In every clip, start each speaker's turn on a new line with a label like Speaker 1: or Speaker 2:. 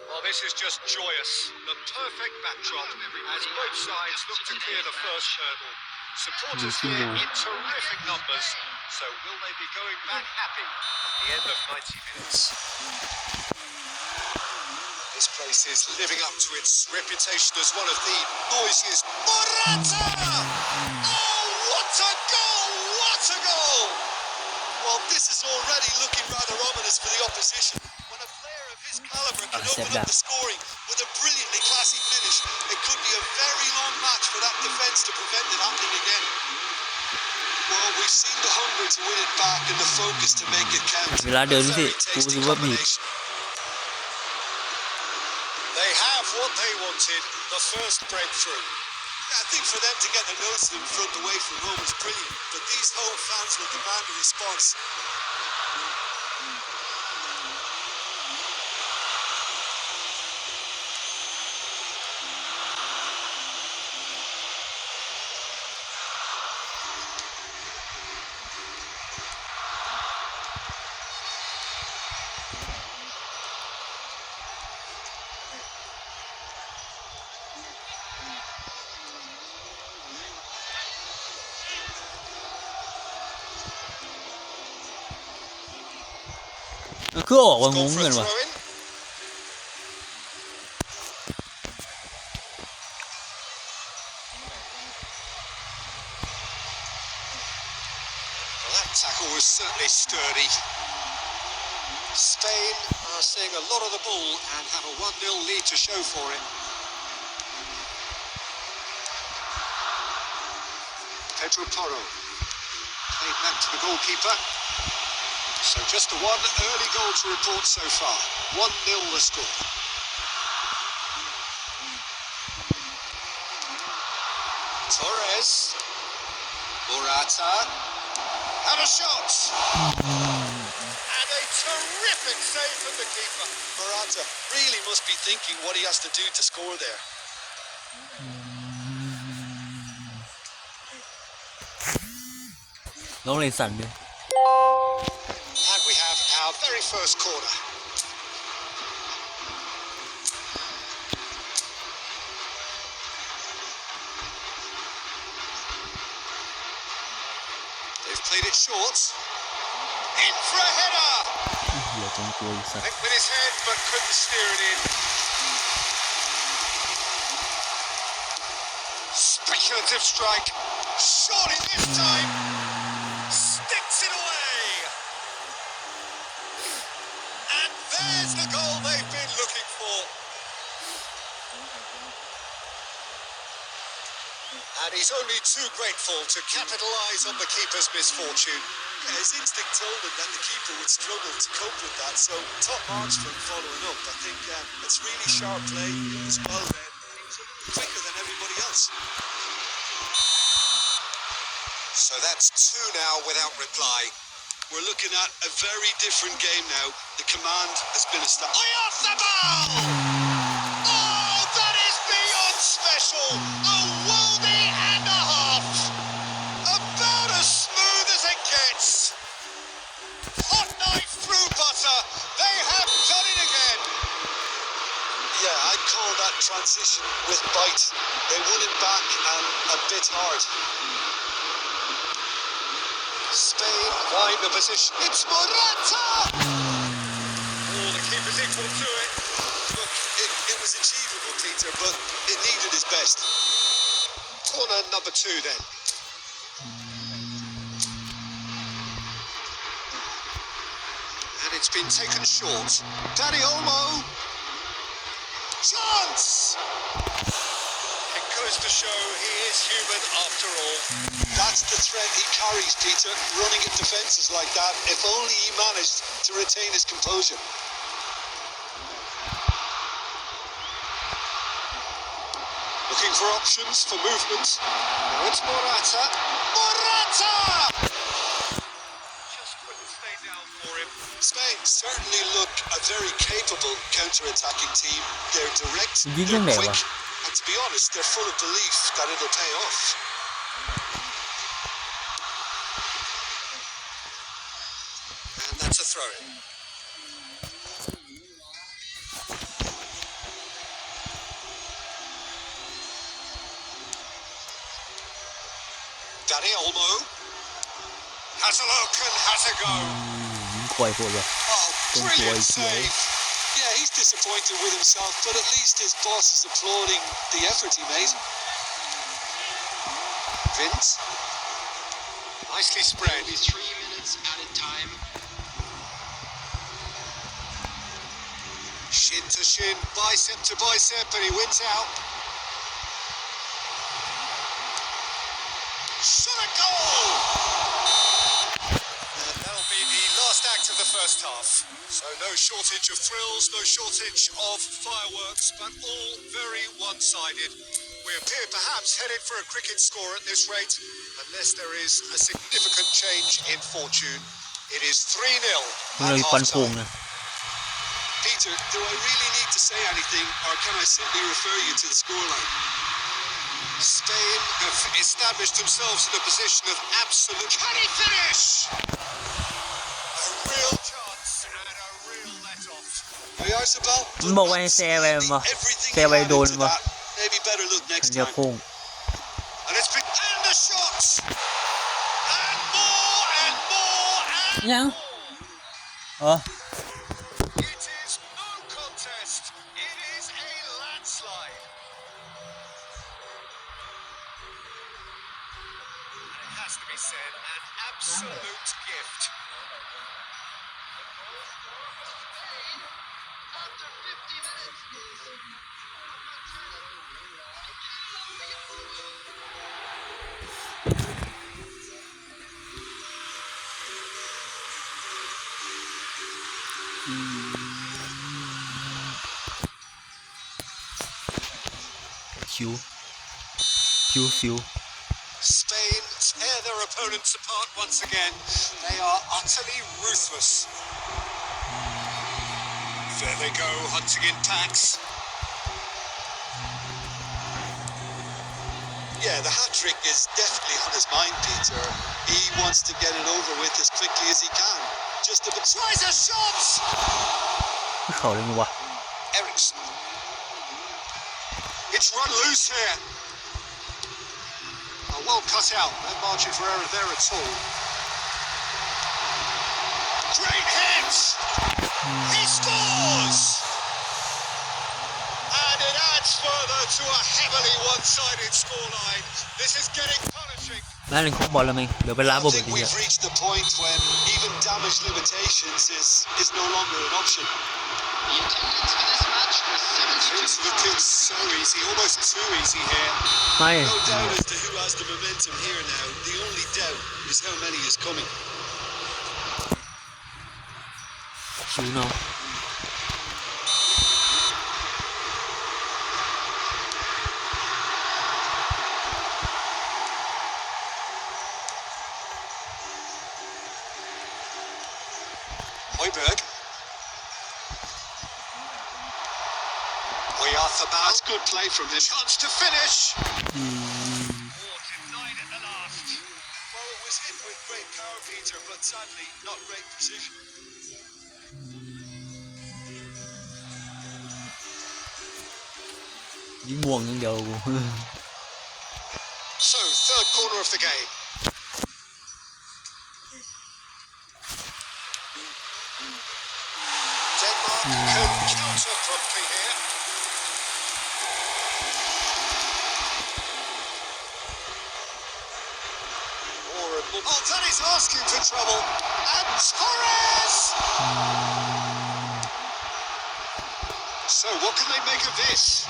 Speaker 1: Well, this is just joyous. The perfect backdrop as both sides look to clear the first hurdle. Supporters here in terrific numbers. So will they be going back happy at the end of 90 minutes? This place is living up to its reputation as one of the noisiest. Morata! Oh, what a goal! What a goal! Well, this is already looking rather ominous for the opposition. When a player of his caliber can open up the scoring with a brilliantly classy finish, it could be a very long match for that defence to prevent it happening again. Well, we've seen the hunger to win it back and the focus to make it count. A very tasty combination. They have what they wanted, the first breakthrough. I think for them to get the nose in front away from home is brilliant, but these home fans will demand a response.
Speaker 2: cứ ổ vào ngúng gần mà.
Speaker 1: That tackle was certainly sturdy. Spain are seeing a lot of the ball and have a 1-0 lead to show for it. Pedro Porro played back to the goalkeeper. So just the one early goal to report so far. 1-0 the score. Torres. Morata. And a shot! And a terrific save from the keeper. Morata really must be thinking what he has to do to score there.
Speaker 2: Nó lên sẵn đi.
Speaker 1: And we have our very first corner. They've played it short. In for a header! Went with his head but couldn't steer it in. Speculative strike. Surely this time sticks it away. And there's the goal they've been looking for. And he's only too grateful to capitalise on the keeper's misfortune. Yeah, his instinct told him that the keeper would struggle to cope with that, so top marks for him following up. I think it's really sharp play. It was well read. He was quicker than everybody else. So that's 2 now without reply. We're looking at a very different game now. The command has been established. Oyarzabal! Oh, that is beyond special! A worldie and a half! About as smooth as it gets! Hot knife through butter! They have done it again! Yeah, I'd call that transition with bite. They won it back and a bit hard. Spain find the position. It's Morata! Oh, the keeper's equal to it. Look, it was achieved comfortable, Peter, but it needed his best. Corner number 2 then. And it's been taken short. Danny Olmo. Chance! It goes to show he is human after all. That's the threat he carries, Peter, running at defences like that. If only he managed to retain his composure. Looking for options for movement. Now it's Morata. Morata! Just couldn't stay down for him. Spain certainly look a very capable counter-attacking team. They're direct, they're quick, and to be honest, they're full of belief that it'll pay off. And that's a throw-in. Danny Olmo has a look and has a go.
Speaker 2: ปล่อยโหดว่ะ
Speaker 1: Oh, brilliant save. Yeah, he's disappointed with himself, but at least his boss is applauding the effort he made. Vince. Nicely spread. 3 minutes added time. Shin to shin, bicep to bicep, and he wins out. Shot a goal! And that'll be the last act of the first half. So no shortage of thrills, no shortage of fireworks, but all very one-sided. We appear perhaps headed for a cricket score at this rate, unless there is a significant change in fortune. It is 3-0 at half-time. Peter, do I really need to say anything, or can I simply refer you to the scoreline? Spain have established themselves in a position of absolute... Can he finish? A real chance and a real let-off. Oyarzabal,
Speaker 2: มันบอกว่าให้แซวไปมาแซวไปโดนมา
Speaker 1: Maybe better look next
Speaker 2: เดี๋ยว
Speaker 1: time.
Speaker 2: พุ่ง
Speaker 1: And it's been... And the shots! And more and more and
Speaker 2: ยัง
Speaker 1: more! It is no contest. It is a landslide. And it has to be said, an absolute gift. After 50 minutes.
Speaker 2: Siu
Speaker 1: Spain tear their opponents apart once again. They are utterly ruthless. There they go, hunting in packs. Yeah, the hat-trick is definitely on his mind, Peter. He wants to get it over with as quickly as he can. Just a bit... Tries a shot!
Speaker 2: เขาเลยไงวะ
Speaker 1: Ericsson. It's run loose here. Oh, well cut out. No margin for error there at all. Great hit! He scores! And it adds further to a heavily one-sided scoreline. This is getting punishing.
Speaker 2: น่าเล่นของบอลแล้วมั้งเดี๋ยวไปล้างบอล
Speaker 1: I
Speaker 2: แบบ
Speaker 1: think
Speaker 2: นี้
Speaker 1: we've reached the point when even damage limitations is no longer an option.
Speaker 3: The attendance for this match was 72.
Speaker 1: It's looking so easy, almost too easy here.
Speaker 2: ไม่
Speaker 1: No doubt as to who has the momentum here now. The only doubt is how many is coming.
Speaker 2: ชิวเนาะ
Speaker 1: Hoiberg. That's good play from him. Chance to finish. Denied at the last. Well, it was hit with great power, Peter, but sadly not great precision.
Speaker 2: ยิงม่วงอย่างเดียวกู
Speaker 1: So, third corner of the game. Denmark can counter promptly here. Oh, that is asking for trouble. And Torres! So, what can they make of this?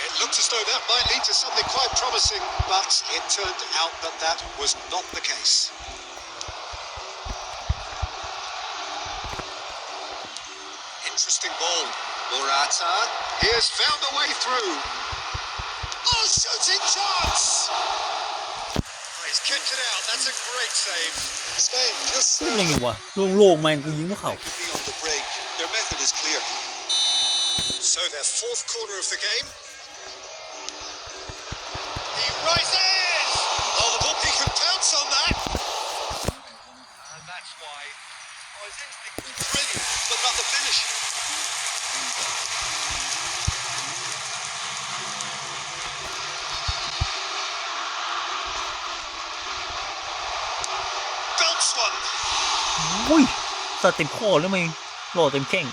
Speaker 1: It looked as though that might lead to something quite promising, but it turned out that that was not the case. Interesting ball. Morata, he has found a way through. Oh, shooting chance! Oh, he's kept it out. That's a great save. Spain just
Speaker 2: เป็นยังไงวะโล่งๆมันกูยิงไม่เข้า
Speaker 1: on the break. Their method is clear. So their fourth corner of the game. He rises! Oh, the ball, he can pounce on that. And that's why. Oh, his instinct was brilliant, but not the finish. Bounce one.
Speaker 2: อุ้ยสัตว์เต็มข้อแล้วมั้งหล่อเต็มแข้ง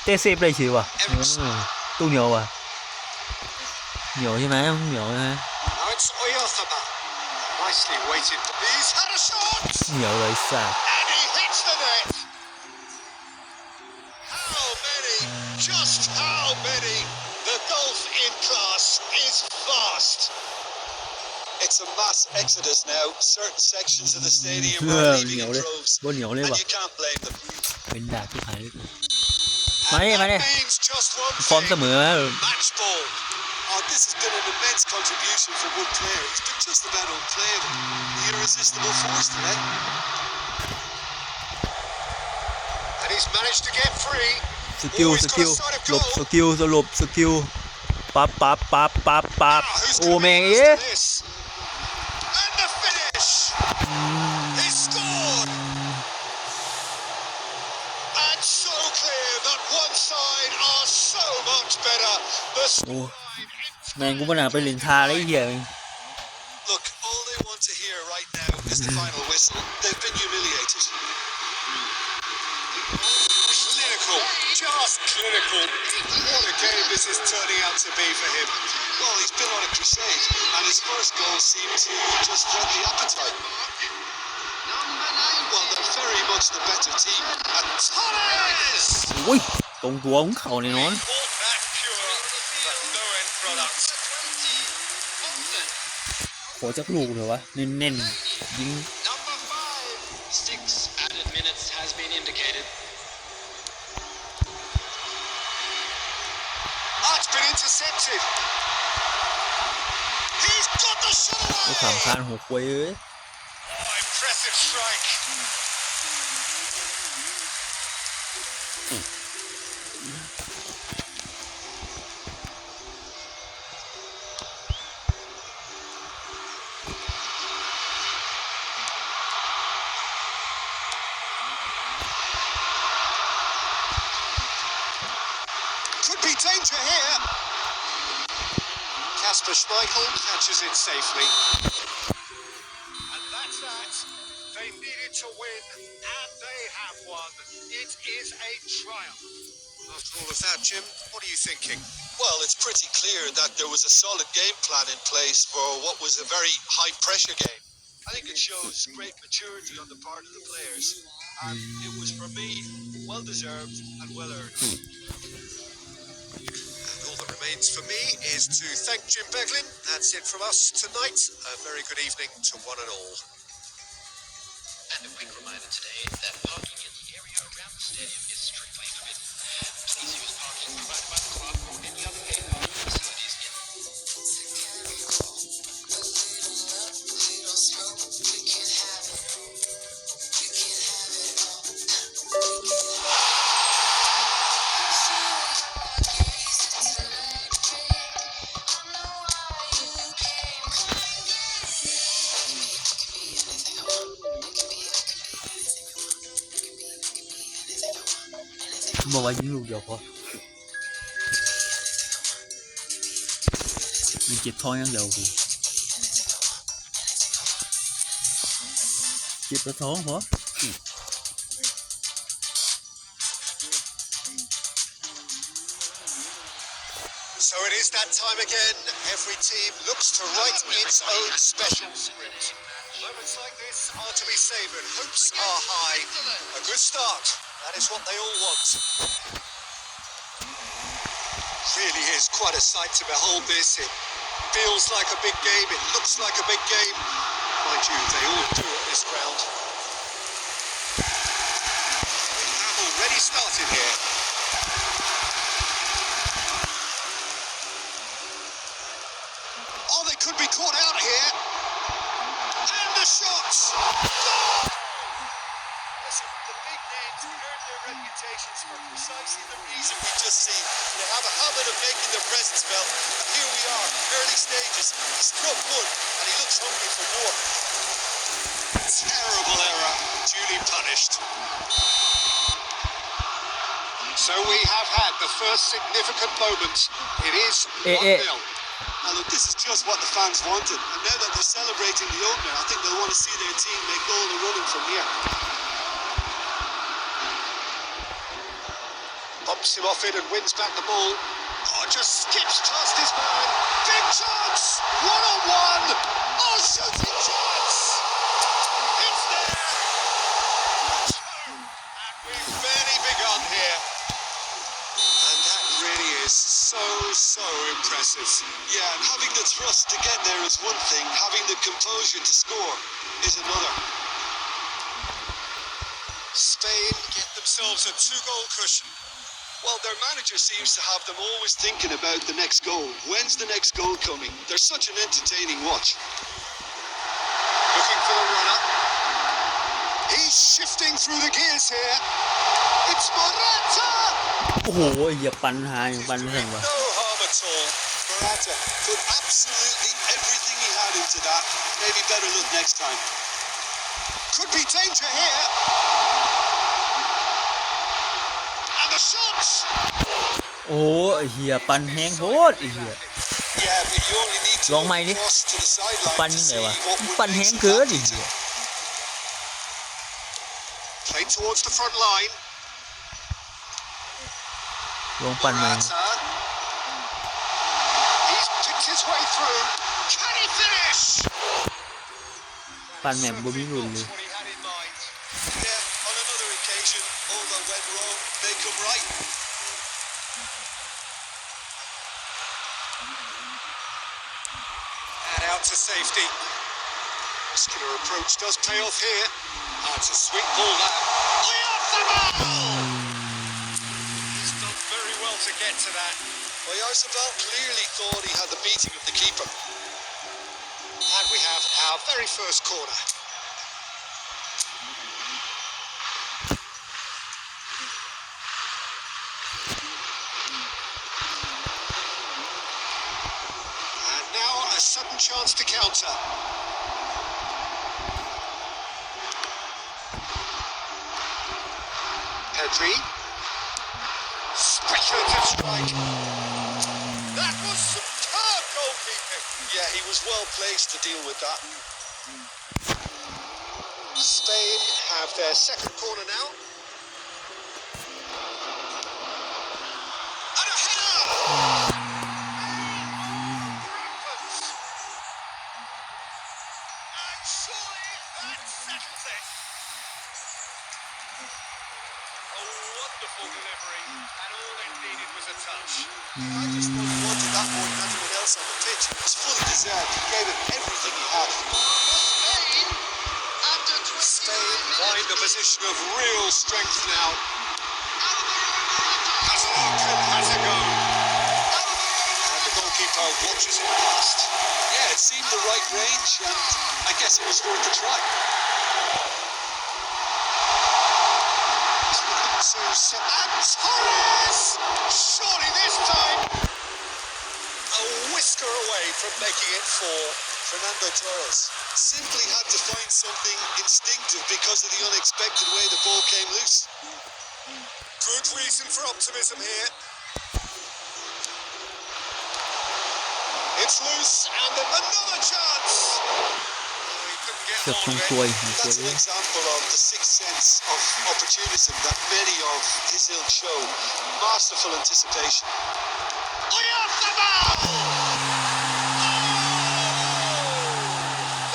Speaker 2: เตะเซฟได้เฉยวะตู้เหนียววะเหนียวใช่ไหมเหนียวใช่ไหม
Speaker 1: Now it's Oyarzabal. Nicely weighted. He's had a shot.
Speaker 2: เหนียวเลยสัตว์
Speaker 1: And he hits the net. How many? Just how many? The golf in class is vast. It's a mass exodus now. Certain sections of the stadium
Speaker 2: เห
Speaker 1: are
Speaker 2: นี
Speaker 1: leaving
Speaker 2: ยว
Speaker 1: in
Speaker 2: เลย
Speaker 1: droves,
Speaker 2: บนเหนียวเลย
Speaker 1: and
Speaker 2: วะ
Speaker 1: you can't blame them.
Speaker 2: เป็นดาบที่หายเลย
Speaker 1: And
Speaker 2: Mane,
Speaker 1: that
Speaker 2: Mane.
Speaker 1: means just one
Speaker 2: ฟอร์มเส
Speaker 1: thing.
Speaker 2: มอ
Speaker 1: Match ball. Oh, this has been an immense contribution from one player. He's been just about unplayable. The irresistible force today. And he's managed to get free.
Speaker 2: สกิล
Speaker 1: Oh, he's
Speaker 2: ส
Speaker 1: got
Speaker 2: กิล
Speaker 1: a side of
Speaker 2: หลบ
Speaker 1: goal.
Speaker 2: สกิลหลบสกิลปั๊บ
Speaker 1: Ah, who's
Speaker 2: โอ้
Speaker 1: gonna
Speaker 2: แม่ง
Speaker 1: be
Speaker 2: เอ๊ะ
Speaker 1: close to this? And the finish. He scored. And so clear that one side are so much better. The
Speaker 2: โอ้
Speaker 1: scoreline
Speaker 2: แม่งกูไม่น่าไปเล่นทาเลยไอ้เหี้ย
Speaker 1: Look, all they want to hear right now is the final whistle. They've been humiliated. Clinical, just clinical. What a game this is turning out to be for him. Well, he's been on a crusade, and his first goal seemed to just whet the appetite. Well, they're very much the better team. And Torres!
Speaker 2: โอ้ยตรงตัวของเขาแน่นอน
Speaker 1: Fought that pure, but no end product.
Speaker 2: ขอจักลูกเถอะวะเน้นๆยิง
Speaker 3: Number 5. 6 added minutes has been indicated.
Speaker 1: Oh, it's been intercepted. He's got the shot
Speaker 2: ไอ้
Speaker 1: away.
Speaker 2: ขามคานหัวควยเอ้ย
Speaker 1: Oh, impressive strike. Could be danger here. Kasper Schmeichel catches it safely. And that's that. They needed to win, and they have won. It is a triumph. After all of that, Jim, what are you thinking? Well, it's pretty clear that there was a solid game plan in place for what was a very high-pressure game. I think it shows great maturity on the part of the players. And it was, for me, well-deserved and well-earned. And all that remains for me is to thank Jim Beglin. That's it from us tonight. A very good evening to one and all.
Speaker 3: And a quick reminder today that parking in the area around the stadium is strictly forbidden. Please use parking provided by the club or any other paid parking facilities in.
Speaker 2: ๆบอกว่ายิงลูกเดียวพอมันเจ็บท้องอย่างเดียวกูเจ็บแต่ท้องพอ
Speaker 1: So So it is that time again. Every team looks to write its own special script. Moments like this are to be savoured. Hopes are high. A good start. That is what they all want. Really is quite a sight to behold this. It feels like a big game. It looks like a big game. Mind you, they all do at this ground. We have already started here. Oh, they could be caught out here. And the shots! Goal! Listen, the big names earn their reputations for precisely the reason we've just seen. They have a habit of making their presence felt. And here we are, early stages. He struck good, and he looks hungry for more. Terrible error, duly punished. So we have had the first significant moment. It is 1-0. Now look, this is just what the fans wanted, and now that they're celebrating the opener, I think they'll want to see their team make all the running from here. Bumps him off it and wins back the ball. Oh, just skips past his man. Big chance! One-on-one! Oh, shooting chance! It's there! Two! And we've barely begun here. And that really is so impressive. Yeah, and having the thrust to get there is one thing, having the composure to score is another. Spain get themselves a 2-goal cushion. Well, their manager seems to have them always thinking about the next goal. When's the next goal coming? They're such an entertaining watch. Looking for the runner. He's shifting through the gears here. It's Morata!
Speaker 2: โอ้โหอย่าปันหาอย่างปันเรื่องวะ
Speaker 1: No harm at all. Morata put absolutely everything he had into that. Maybe better look next time. Could be danger here. And the shots.
Speaker 2: โอ้ไอ้เหี้ยปันแห้งโคตรไอ้เหี้ย
Speaker 1: Yeah, but you only need to
Speaker 2: ลองใหม่ดิ
Speaker 1: cross to the sideline
Speaker 2: ปัน
Speaker 1: to
Speaker 2: ยังไง
Speaker 1: see
Speaker 2: วะ
Speaker 1: what would
Speaker 2: ปันแห้ง
Speaker 1: make
Speaker 2: เกิน
Speaker 1: that
Speaker 2: ไอ้เหี้ย
Speaker 1: Play towards the front line.
Speaker 2: ลองปันใหม่
Speaker 1: Morata. He's picked his way through. Can he finish?
Speaker 2: ปันแหม่มบ่มีรุ่นเลย
Speaker 1: What he had in mind. Yeah, on another occasion, all that went wrong, they come right. And out to safety. Muscular approach does pay off here. It's a sweet ball that. He's done very well to get to that. Well, Oyarzabal clearly thought he had the beating of the keeper. And we have our very first corner. And now a sudden chance to counter. Pedri. Speculative strike. That was superb goalkeeping. Yeah, he was well placed to deal with that. Spain have their second corner now. And a header! And surely that settles it. A wonderful delivery, and all it needed was a touch. I just thought he wanted that more than anyone else on the pitch. It was fully deserved. He gave it everything he had. Spain find a position of real strength now. Has a look and has a go. And the goalkeeper watches it past. Yeah, it seemed the right range, and I guess it was worth a try. And Torres! Surely this time! A whisker away from making it 4. Fernando Torres simply had to find something instinctive because of the unexpected way the ball came loose. Good reason for optimism here. It's loose and another chance!
Speaker 2: That's
Speaker 1: an example of the sixth sense of opportunism that many of his ilk show. Masterful anticipation. Oyarzabal!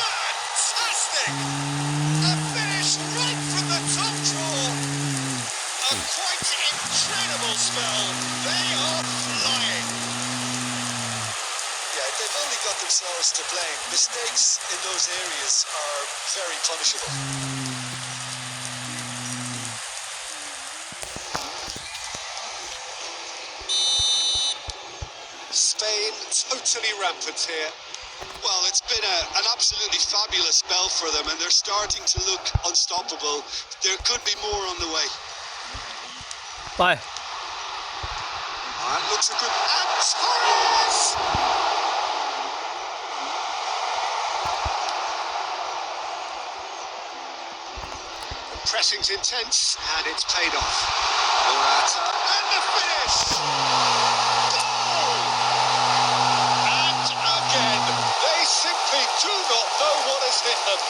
Speaker 1: Fantastic! A finish right from the top draw. A quite incredible spell. They are flying. Yeah, they've only got themselves to blame. Mistakes in those areas are very punishable. Spain totally rampant here. Well, it's been an absolutely fabulous spell for them, and they're starting to look unstoppable. There could be more on the way.
Speaker 2: ไป
Speaker 1: And looks a good... And Torres! The pressing's intense, and it's paid off. Morata, and the finish! Goal! And again, they simply do not know what has hit them.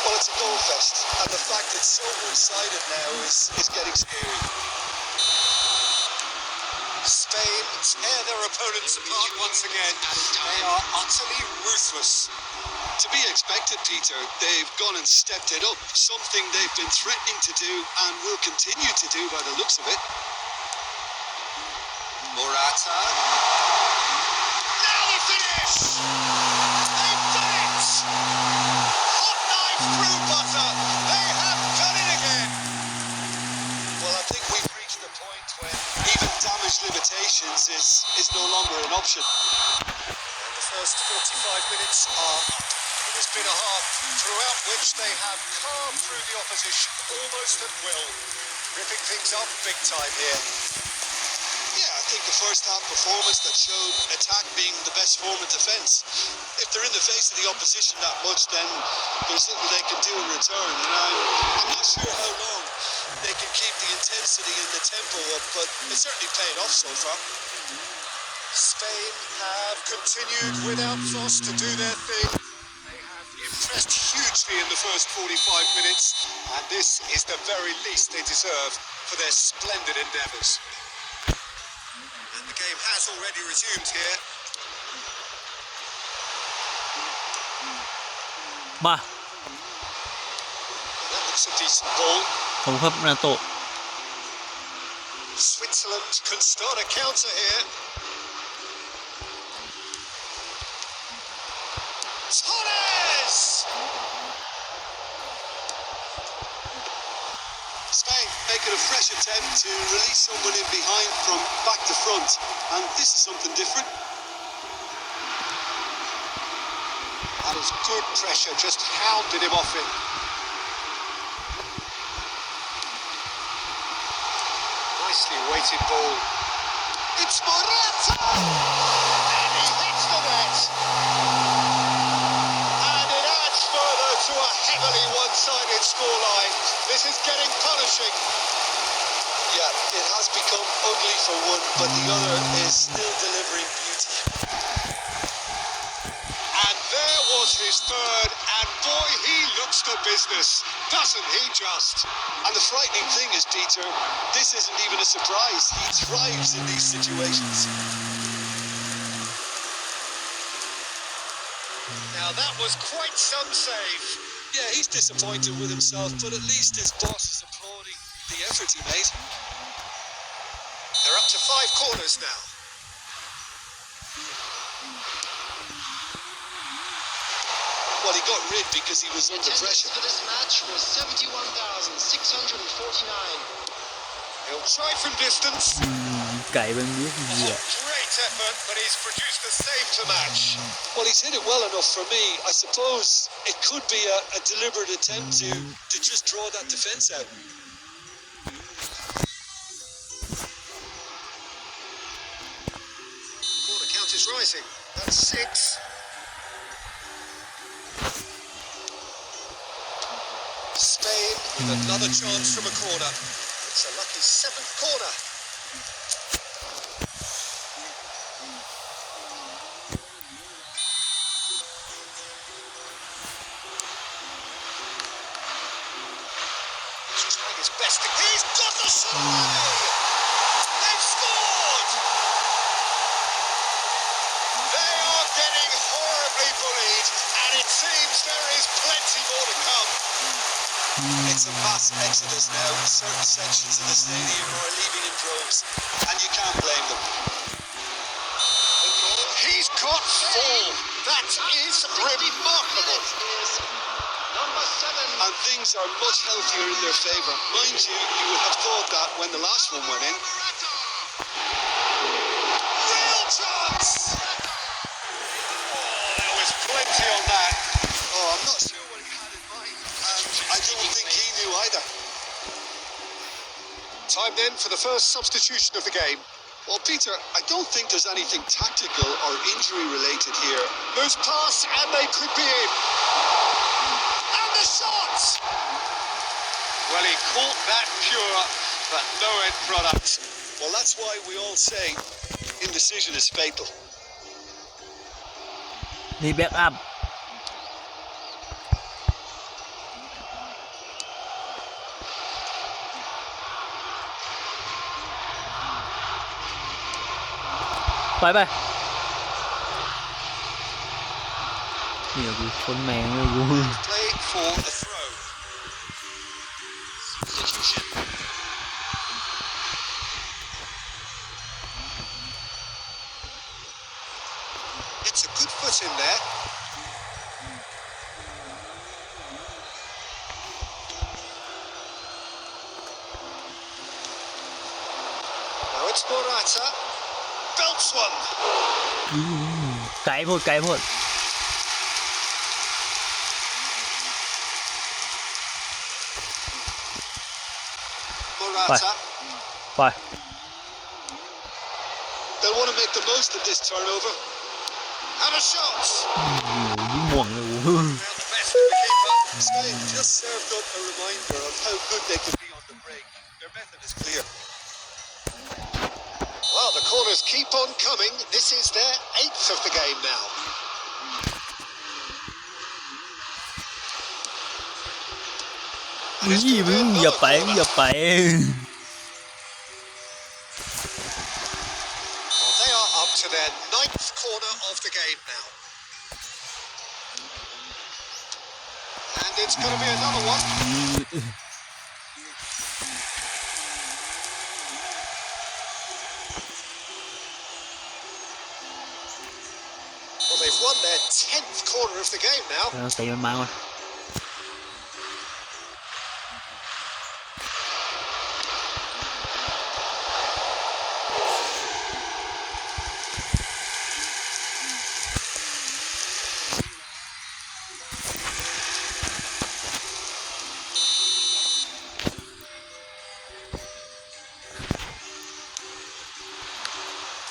Speaker 1: Well, it's a goal fest, and the fact it's so one-sided now is getting scary. Spain tear their opponents apart once again. They are utterly ruthless. To be expected, Peter. They've gone and stepped it up, something they've been threatening to do and will continue to do by the looks of it. Morata. Now the finish! They've done it! Hot knife through butter. They have done it again. Well, I think we've reached the point when even damage limitations is no longer an option. And the first 45 minutes are up. It has been a half throughout which they have carved through the opposition almost at will, ripping things up big time here. Yeah, I think the first half performance that showed attack being the best form of defence. If they're in the face of the opposition that much, then there's little they can do in return. And I'm not sure how long they can keep the intensity and the tempo up, but it's certainly paid off so far. Spain have continued without fuss to do their thing. They have impressed hugely in the first 45 minutes, and this is the very least they deserve for their splendid endeavours. And the game has already resumed here.
Speaker 2: มา
Speaker 1: That looks a decent ball.
Speaker 2: ผมครับนาโตะ
Speaker 1: Switzerland can start a counter here. Torres! Spain making a fresh attempt to release someone in behind from back to front, and this is something different. That is good pressure, just hounded him off it. Nicely weighted ball. It's Morata! And he hits the net. And it adds further to a heavily one-sided scoreline. This is getting punishing. Yeah, it has become ugly for one, but the other is still delivering beauty. And there was his third, and boy, he looks the business, doesn't he just? And the frightening thing is, Peter, this isn't even a surprise. He thrives in these situations. Now that was quite some save. Yeah, he's disappointed with himself, but at least his boss is applauding the effort he made. They're up to 5 corners now. Well, he got rid because he was under pressure.
Speaker 3: For this match was 71,649.
Speaker 1: He'll try from distance.
Speaker 2: ไก่เป็นนี้เหี้ย
Speaker 1: Great effort, but he's produced the save to match. Well, he's hit it well enough for me. I suppose it could be a deliberate attempt to just draw that defence out. Oh, the count is rising. That's 6. Spain with another chance from a corner. It's a lucky 7th corner. He's trying his best. He's got the shot! They've scored! It's a mass exodus now. Certain sections of the stadium are leaving in droves, and you can't blame them.
Speaker 3: He's got four. That is remarkable.
Speaker 1: Number 7. And things are much healthier in their favour. Mind you, you would have thought that when the last one went in. Real chance!
Speaker 3: There was plenty on that.
Speaker 1: Oh, I'm not sure what he had in mind. I don't think he knew either.
Speaker 3: Time then for the first substitution of the game.
Speaker 1: Well, Peter, I don't think there's anything tactical or injury related here.
Speaker 3: Loose pass, and they could be in. And the shot! Well, he caught that pure, but no end product.
Speaker 1: Well, that's why we all say indecision is fatal.
Speaker 2: นี่แบ็กอัพไปเนี่ยกูชนแมงเลยกู
Speaker 1: Play for a throw.
Speaker 3: Substitution.
Speaker 1: It's a good foot in there.
Speaker 3: Now it's Morata. Belts one.
Speaker 2: ไกลโพด
Speaker 1: Morata.
Speaker 2: ไป
Speaker 1: They'll want to make the most of this turnover.
Speaker 3: And a shot.
Speaker 2: ยิ้มม่วงเลยกู
Speaker 3: Now the best for the keeper.
Speaker 1: Spain just served up a reminder of how good they can be on the break. Their method is clear.
Speaker 3: Well, the corners keep on coming. This is their 8th of the game now.
Speaker 2: นี่มึงอย่าไป
Speaker 3: Well, they are up to their 9th corner of the game now. And it's going to be another one. Well, they've won their 10th corner of the game now.
Speaker 2: เตะมันมาก่อน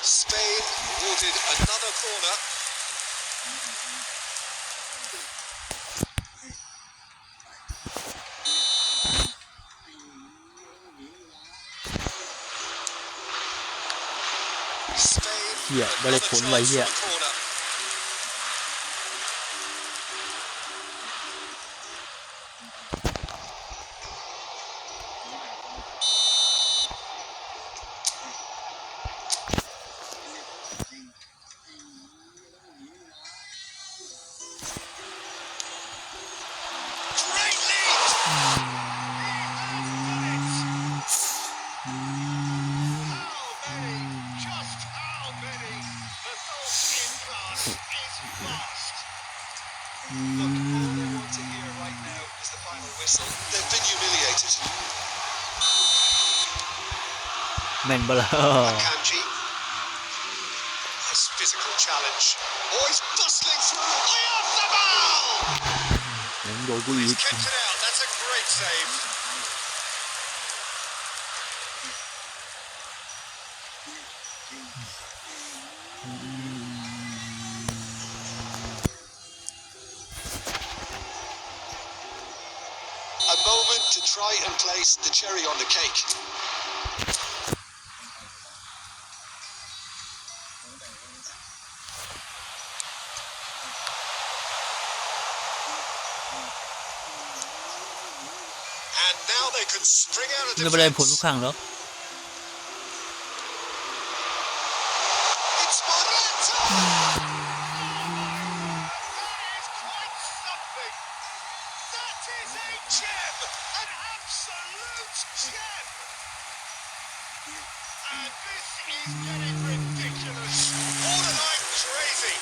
Speaker 3: Spain awarded another corner. Spain
Speaker 2: เหี้ยได้เลยผลไว้
Speaker 3: another
Speaker 2: เหี้ย
Speaker 3: chance for the corner. Great lead! Just how many? The thought in class is fast.
Speaker 1: Look, all they want to hear right now is the final whistle. They've been humiliated.
Speaker 2: แม่นบ่ล่ะ
Speaker 3: Kanji. Nice physical challenge. Oh, he's bustling through. Off the ball!
Speaker 2: ยังโดนกูอี
Speaker 3: He's
Speaker 2: ก
Speaker 3: kept it out. That's a great save.
Speaker 1: A moment to try and place the cherry on the cake.
Speaker 3: And now they can string out a
Speaker 2: ไม่เป็นไรผล
Speaker 3: defense.
Speaker 2: ทุกครั้งหรอก
Speaker 3: It's Morata! That is quite something. That is a gem. An
Speaker 1: And this is getting ridiculous. Borderline crazy.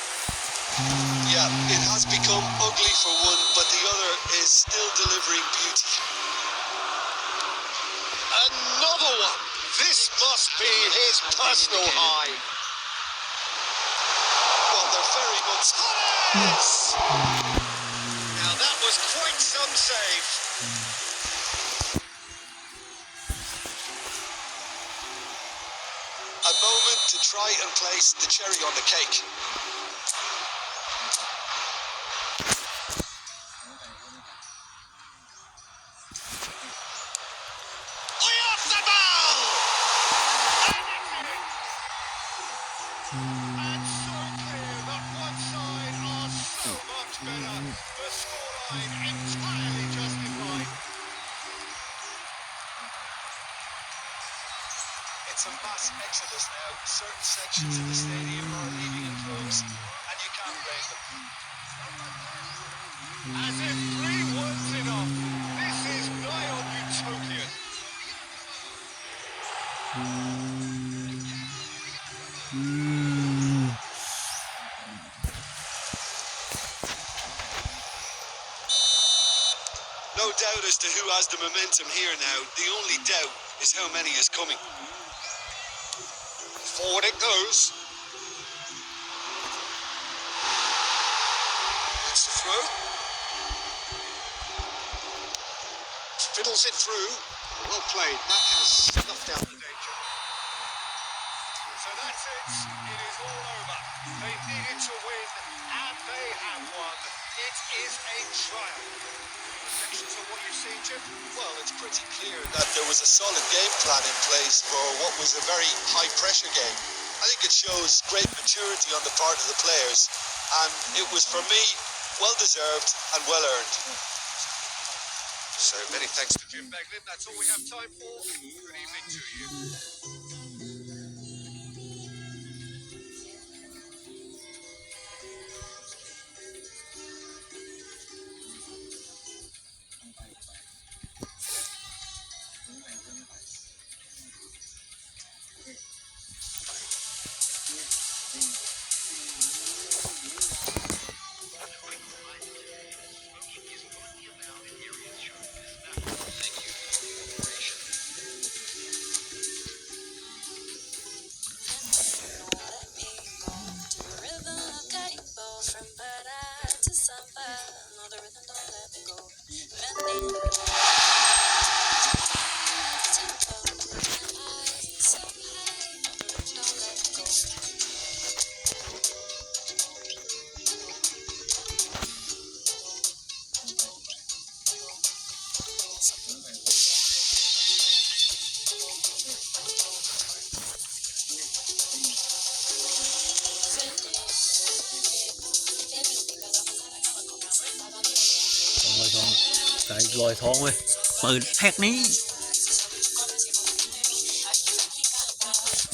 Speaker 1: Yeah, it has become ugly for one, but the other is still delivering beauty. Another one. This must be his personal high. Well, they're very much. Yes! Now that was quite some save. A moment to try and place the cherry on the cake. It's a mass exodus now. Certain sections of the stadium are leaving it closed, and you can't blame them. As if 3-1's enough. This is nigh on utopian. No doubt as to who has the momentum here now. The only doubt is how many is coming. Forward it goes. It's the throw. Fiddles it through. Well played. That has snuffed out the danger. So that's it. It is all over. They needed to win, and they have won. It is a triumph. Reflections on what you've seen, Jim? Well, it's pretty clear that there was a solid game plan in place for what was a very high-pressure game. I think it shows great maturity on the part of the players, and it was, for me, well-deserved and well-earned. So many thanks to Jim Beglin. That's all we have time for. Good evening to you.
Speaker 2: Cái lòi thoáng ơi, ปิดแพ็กนี้